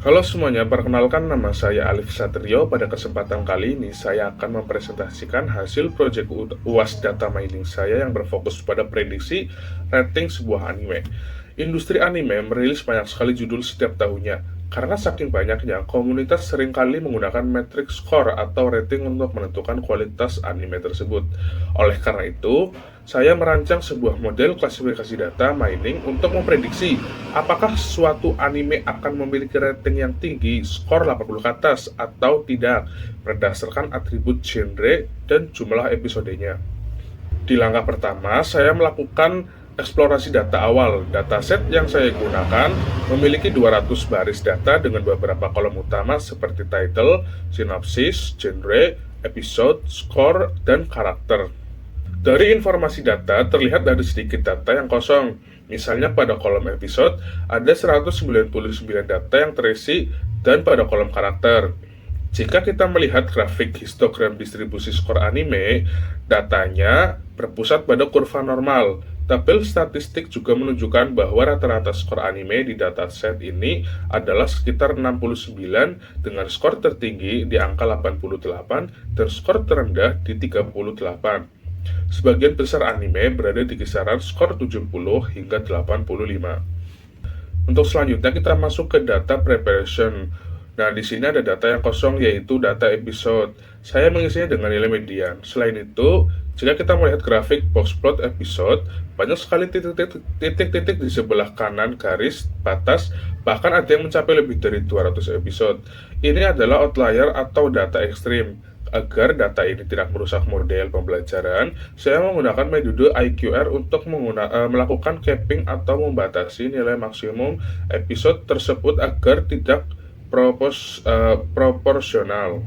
Halo semuanya, perkenalkan nama saya Alif Satrio. Pada kesempatan kali ini saya akan mempresentasikan hasil proyek UAS data mining saya yang berfokus pada prediksi rating sebuah anime. Industri anime merilis banyak sekali judul setiap tahunnya. Karena saking banyaknya, komunitas seringkali menggunakan metrik skor atau rating untuk menentukan kualitas anime tersebut. Oleh karena itu, saya merancang sebuah model klasifikasi data mining untuk memprediksi apakah suatu anime akan memiliki rating yang tinggi, skor 80 ke atas, atau tidak, berdasarkan atribut genre dan jumlah episodenya. Di langkah pertama, saya melakukan eksplorasi data awal. Dataset yang saya gunakan memiliki 200 baris data dengan beberapa kolom utama seperti title, sinopsis, genre, episode, skor, dan karakter. Dari informasi data, terlihat ada sedikit data yang kosong. Misalnya pada kolom episode, ada 199 data yang terisi, dan pada kolom karakter. Jika kita melihat grafik histogram distribusi skor anime, datanya berpusat pada kurva normal. Tabel statistik juga menunjukkan bahwa rata-rata skor anime di dataset ini adalah sekitar 69 dengan skor tertinggi di angka 88 dan skor terendah di 38. Sebagian besar anime berada di kisaran skor 70 hingga 85. Untuk selanjutnya kita masuk ke data preparation. Nah, di sini ada data yang kosong yaitu data episode. Saya mengisinya dengan nilai median. Selain itu, jika kita melihat grafik box plot episode, banyak sekali titik-titik di sebelah kanan garis batas, bahkan ada yang mencapai lebih dari 200 episode. Ini adalah outlier atau data ekstrim. Agar data ini tidak merusak model pembelajaran, saya menggunakan metode IQR untuk melakukan capping atau membatasi nilai maksimum episode tersebut agar tidak proporsional.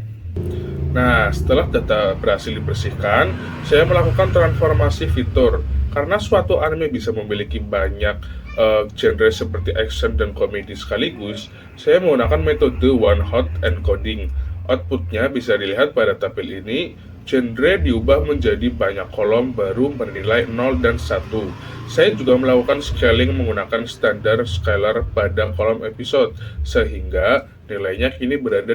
Nah, setelah data berhasil dibersihkan, saya melakukan transformasi fitur. Karena suatu anime bisa memiliki banyak genre seperti action dan komedi sekaligus, saya menggunakan metode one hot encoding. Outputnya bisa dilihat pada tabel ini. Genre diubah menjadi banyak kolom baru bernilai 0 dan 1. Saya juga melakukan scaling menggunakan standar scalar pada kolom episode, sehingga nilainya kini berada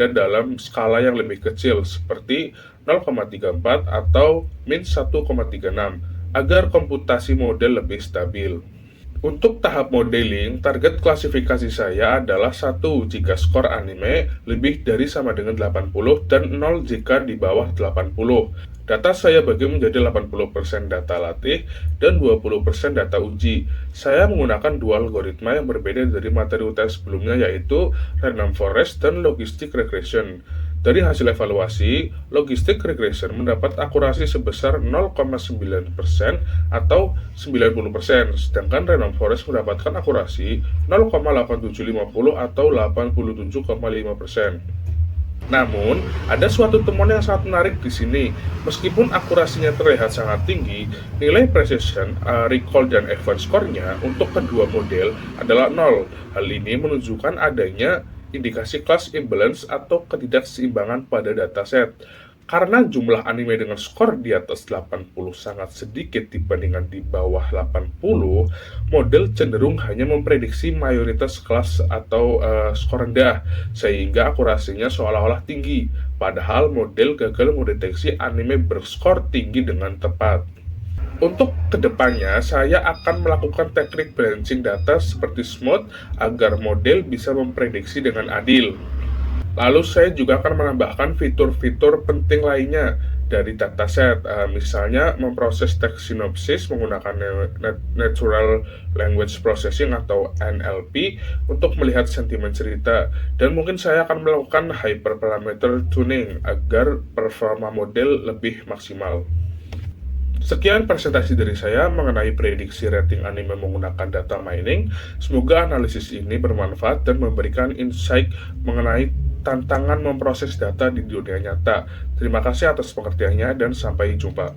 dalam skala yang lebih kecil, seperti 0,34 atau min 1,36, agar komputasi model lebih stabil. Untuk tahap modeling, target klasifikasi saya adalah 1 jika skor anime lebih dari sama dengan 80 dan 0 jika di bawah 80. Data saya bagi menjadi 80% data latih dan 20% data uji. Saya menggunakan dua algoritma yang berbeda dari materi UTS sebelumnya, yaitu random forest dan logistic regression. Dari hasil evaluasi, logistic regression mendapat akurasi sebesar 0,9% atau 90%, sedangkan random forest mendapatkan akurasi 0,8750 atau 87,5%. Namun, ada suatu temuan yang sangat menarik di sini. Meskipun akurasinya terlihat sangat tinggi, nilai precision, recall, dan advance score-nya untuk kedua model adalah 0. Hal ini menunjukkan adanya indikasi class imbalance atau ketidakseimbangan pada dataset. Karena jumlah anime dengan skor di atas 80 sangat sedikit dibandingkan di bawah 80, model cenderung hanya memprediksi mayoritas kelas atau skor rendah, sehingga akurasinya seolah-olah tinggi, padahal model gagal mendeteksi anime berskor tinggi dengan tepat. Untuk kedepannya, saya akan melakukan teknik branching data seperti smooth agar model bisa memprediksi dengan adil. Lalu saya juga akan menambahkan fitur-fitur penting lainnya dari dataset, misalnya memproses teks sinopsis menggunakan Natural Language Processing atau NLP untuk melihat sentimen cerita, dan mungkin saya akan melakukan hyperparameter tuning agar performa model lebih maksimal. Sekian presentasi dari saya mengenai prediksi rating anime menggunakan data mining. Semoga analisis ini bermanfaat dan memberikan insight mengenai tantangan memproses data di dunia nyata. Terima kasih atas pengertiannya dan sampai jumpa.